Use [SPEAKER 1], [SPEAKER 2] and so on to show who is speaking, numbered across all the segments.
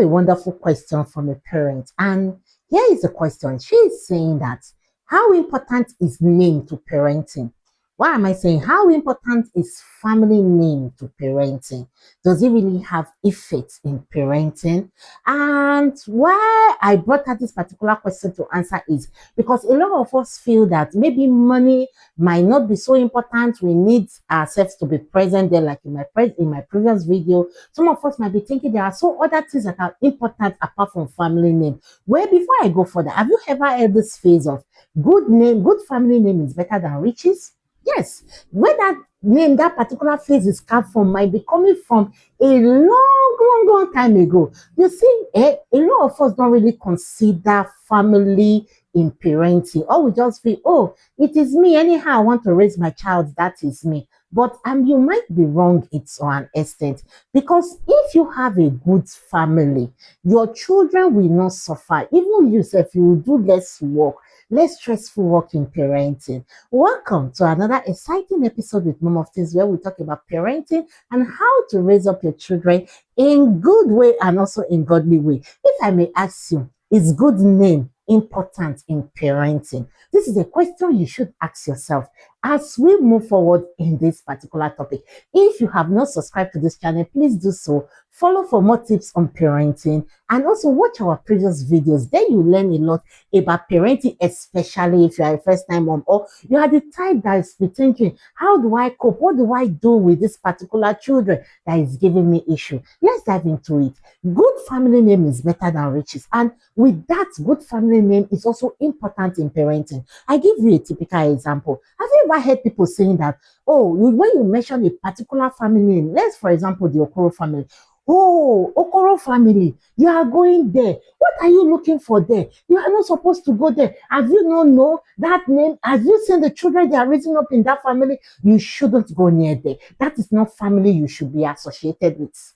[SPEAKER 1] a wonderful question from a parent, and here is the question. She is saying that how important is name to parenting? Why am I saying how important is family name to parenting? Does it really have effects in parenting? And why I brought out this particular question to answer is because a lot of us feel that maybe money might not be so important. We need ourselves to be present there, like in my previous video. Some of us might be thinking there are so other things that are important apart from family name. Well, before I go further, have you ever heard this phrase of good family name is better than riches? Yes, where that name, that particular phrase is carved from might be coming from a long time ago. You see, a lot of us don't really consider family in parenting, or we just feel, oh, it is me. Anyhow, I want to raise my child, that is me. But you might be wrong to an extent, because if you have a good family, your children will not suffer. Even yourself, you will do less work, less stressful work in parenting. Welcome to another exciting episode with Mom of Things, where we talk about parenting and how to raise up your children in good way and also in godly way. If I may ask you, is good name important in parenting? This is a question you should ask yourself as we move forward in this particular topic. If you have not subscribed to this channel, please do so. Follow for more tips on parenting and also watch our previous videos. Then you learn a lot about parenting, especially if you are a first-time mom or you are the type that is thinking, how do I cope? What do I do with this particular children that is giving me issue? Let's dive into it. Good family name is better than riches, and with that, good family name is also important in parenting. I give you a typical example. Have you ever heard people saying that, oh, when you mention a particular family name, let's for example the Okoro family. Oh, Okoro family, you are going there. What are you looking for there? You are not supposed to go there. Have you not know that name? Have you seen the children they are raising up in that family? You shouldn't go near there. That is not family you should be associated with.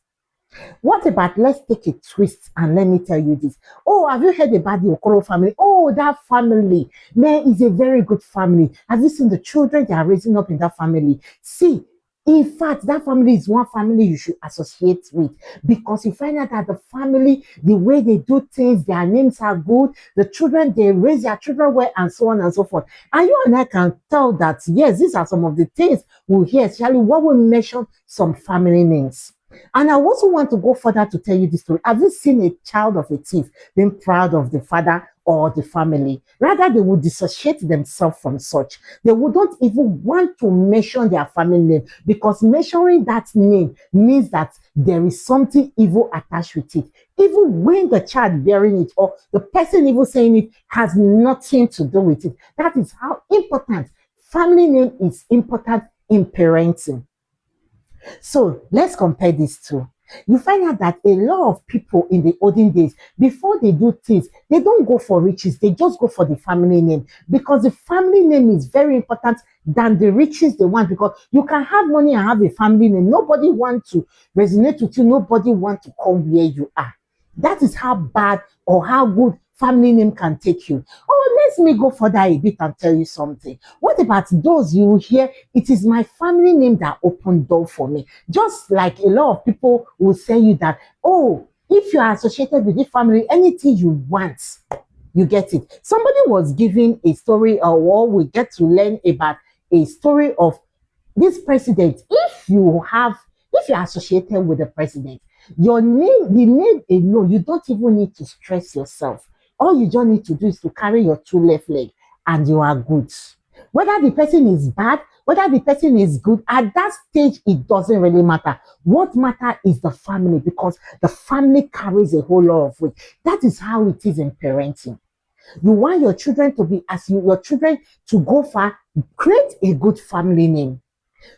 [SPEAKER 1] What about, let's take a twist and let me tell you this. Oh, have you heard about the Okoro family? Oh, that family, man, is a very good family. Have you seen the children they are raising up in that family? See, in fact, that family is one family you should associate with, because you find out that the family, the way they do things, their names are good, the children, they raise their children well, and so on and so forth. And you and I can tell that, yes, these are some of the things we'll hear, especially when we mention some family names. And I also want to go further to tell you this story. Have you seen a child of a thief being proud of the father or the family? Rather, they would dissociate themselves from such. They wouldn't even want to mention their family name, because mentioning that name means that there is something evil attached with it. Even when the child bearing it or the person even saying it has nothing to do with it. That is how important family name is important in parenting. So let's compare these two. You find out that a lot of people in the olden days, before they do things, they don't go for riches, they just go for the family name, because the family name is very important than the riches they want. Because you can have money and have a family name, nobody wants to resonate with you, nobody wants to come where you are. That is how bad or how good family name can take you. Oh, let me go further a bit and tell you something. What about those you will hear, it is my family name that opened door for me? Just like a lot of people will say you that, oh, if you are associated with the family, anything you want, you get it. Somebody was giving a story, or we get to learn about a story of this president. If you are associated with the president, your name, the name alone, you don't even need to stress yourself. All you just need to do is to carry your two left leg and you are good. Whether the person is bad, whether the person is good, at that stage, it doesn't really matter. What matters is the family, because the family carries a whole lot of weight. That is how it is in parenting. You want your children to be, your children to go far, create a good family name.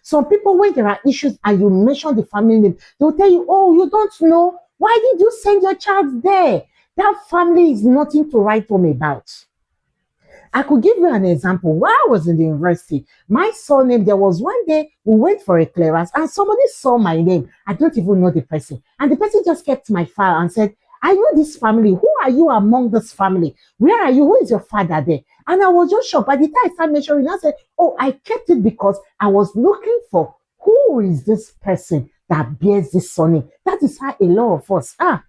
[SPEAKER 1] Some people, when there are issues and you mention the family name, they'll tell you, oh, you don't know? Why did you send your child there? That family is nothing to write home about. I could give you an example. While I was in the university, my surname, there was one day we went for a clearance and somebody saw my name. I don't even know the person. And the person just kept my file and said, I know this family. Who are you among this family? Where are you? Who is your father there? And I was just shocked. By the time I started measuring, I said, oh, I kept it because I was looking for who is this person that bears this surname. That is how a lot of us are.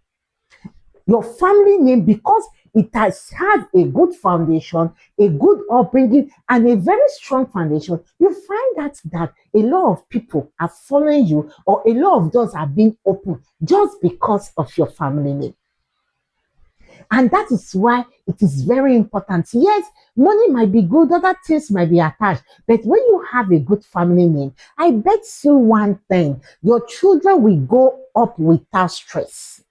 [SPEAKER 1] Your family name, because it has had a good foundation, a good upbringing, and a very strong foundation, you find that a lot of people are following you, or a lot of doors are being opened just because of your family name. And that is why it is very important. Yes, money might be good, other things might be attached, but when you have a good family name, I bet you one thing, your children will go up without stress.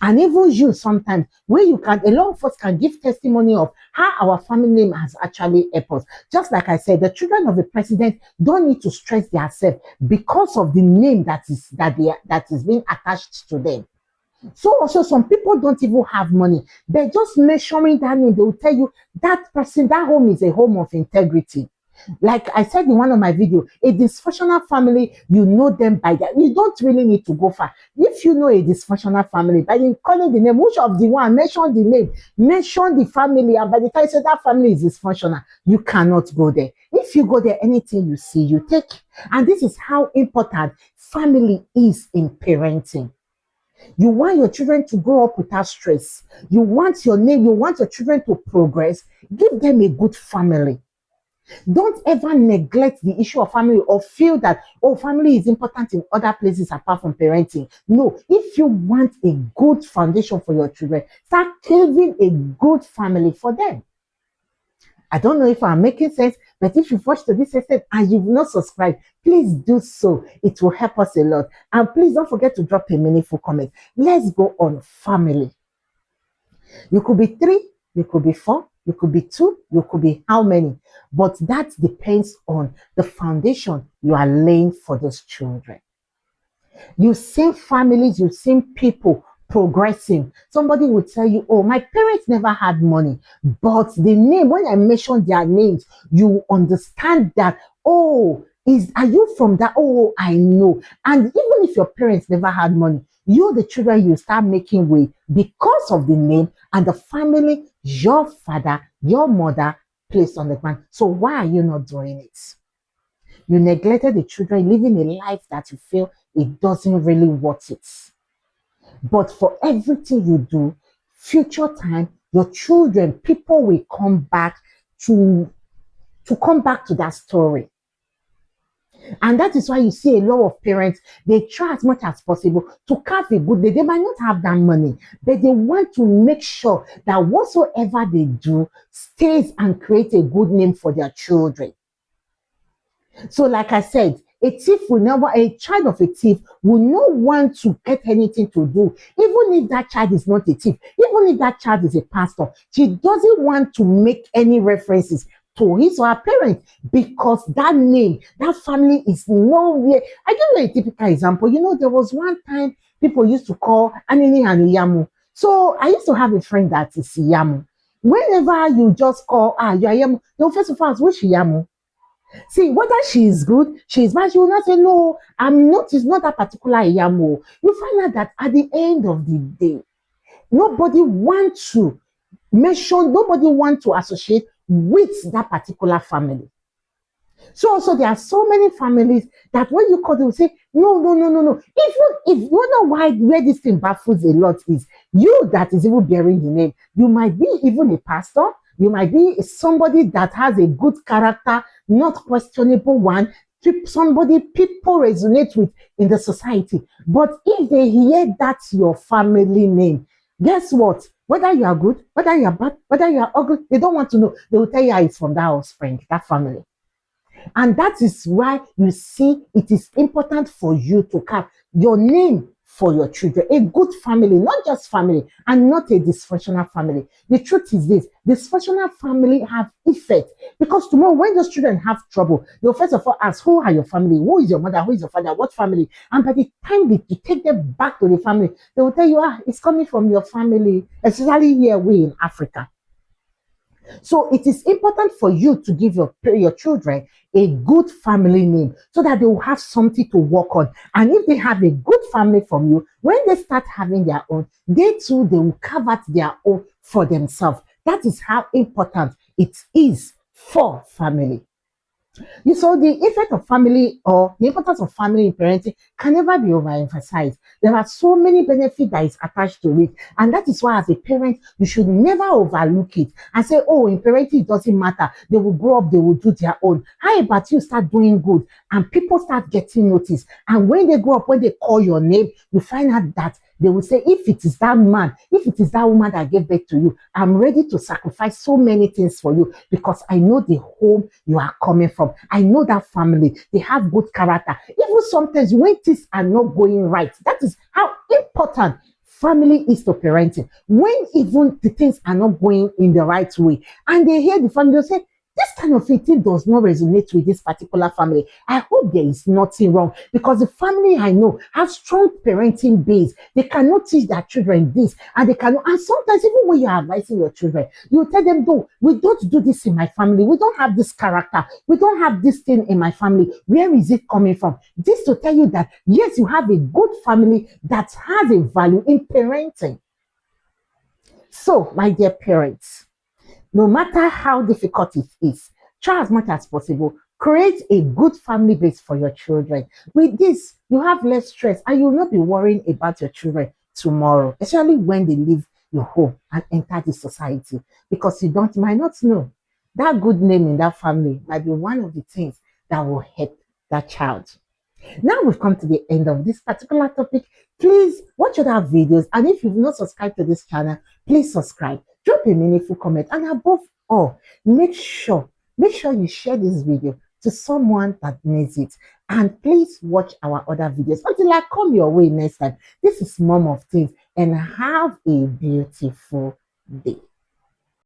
[SPEAKER 1] And even you sometimes, where you can, a lot of us can give testimony of how our family name has actually helped us. Just like I said, the children of the president don't need to stress themselves because of the name that is being attached to them. So also some people don't even have money. They're just measuring that name. They will tell you that person, that home is a home of integrity. Like I said in one of my videos, a dysfunctional family, you know them by that. You don't really need to go far. If you know a dysfunctional family, by calling the name, which of the one, mention the name, mention the family, and by the time you say that family is dysfunctional, you cannot go there. If you go there, anything you see, you take. And this is how important family is in parenting. You want your children to grow up without stress. You want your name, you want your children to progress. Give them a good family. Don't ever neglect the issue of family or feel that, oh, family is important in other places apart from parenting. No, if you want a good foundation for your children, start carving a good family for them. I don't know if I'm making sense, but if you've watched to this extent and you've not subscribed, please do so. It will help us a lot. And please don't forget to drop a meaningful comment. Let's go on family. You could be 3, you could be 4, you could be 2, you could be how many. But that depends on the foundation you are laying for those children. You've seen families, you've seen people progressing. Somebody will tell you, oh, my parents never had money, but the name, when I mention their names, you understand that, oh, are you from that? Oh, I know. And even if your parents never had money, you, the children, you start making way because of the name and the family your father, your mother placed on the ground. So why are you not doing it? You neglected the children, living a life that you feel it doesn't really worth it. But for everything you do, future time, your children, people will come back to that story. And that is why you see a lot of parents, they try as much as possible to carve a good day. They might not have that money, but they want to make sure that whatsoever they do stays and create a good name for their children. So like I said, a child of a thief will not want to get anything to do, even if that child is not a thief, even if that child is a pastor. She doesn't want to make any references to his or her parents because that name, that family is nowhere. I give you a typical example. You know, there was one time people used to call Anini and Yamu. So I used to have a friend that is Yamu. Whenever you just call, you're Yamu, no, first of all, which Yamu? See, whether she is good, she is bad, she will not say, no, I'm not, it's not that particular Yamo. You find out that at the end of the day, nobody wants to mention, nobody wants to associate with that particular family. So also there are so many families that when you call them, say, no. Even if you know where this thing baffles a lot is you that is even bearing the name. You might be even a pastor, you might be somebody that has a good character, not questionable one, somebody people resonate with in the society. But if they hear that's your family name, guess what? Whether you are good, whether you are bad, whether you are ugly, they don't want to know. They will tell you it's from that offspring, that family. And that is why you see it is important for you to have your name for your children, a good family, not just family, and not a dysfunctional family. The truth is this, dysfunctional family have effect because tomorrow when those children have trouble, they'll first of all ask, who are your family? Who is your mother? Who is your father? What family? And by the time you take them back to the family, they will tell you, it's coming from your family, especially here we in Africa. So it is important for you to give your children a good family name so that they will have something to work on. And if they have a good family from you, when they start having their own, they too, they will carve out their own for themselves. That is how important it is for family. You saw the effect of family or the importance of family in parenting can never be overemphasized. There are so many benefits that is attached to it, and that is why, as a parent, you should never overlook it and say, "Oh, in parenting it doesn't matter. They will grow up, they will do their own." How about you start doing good, and people start getting noticed, and when they grow up, when they call your name, you find out that they will say, if it is that man, if it is that woman that gave birth to you, I'm ready to sacrifice so many things for you because I know the home you are coming from. I know that family, they have good character. Even sometimes when things are not going right, that is how important family is to parenting. When even the things are not going in the right way, and they hear the family, they say, this kind of thing does not resonate with this particular family. I hope there is nothing wrong because the family I know have strong parenting base. They cannot teach their children this, and they cannot. And sometimes even when you are advising your children, you tell them, "No, we don't do this in my family. We don't have this character. We don't have this thing in my family. Where is it coming from?" This to tell you that yes, you have a good family that has a value in parenting. So, my dear parents, no matter how difficult it is, try as much as possible. Create a good family base for your children. With this, you have less stress and you will not be worrying about your children tomorrow, especially when they leave your home and enter the society. Because you don't might not know that good name in that family might be one of the things that will help that child. Now we've come to the end of this particular topic. Please watch other videos, and if you've not subscribed to this channel, please subscribe. Drop a meaningful comment, and above all, make sure you share this video to someone that needs it. And please watch our other videos until I come your way next time. This is Mom of Things, and have a beautiful day.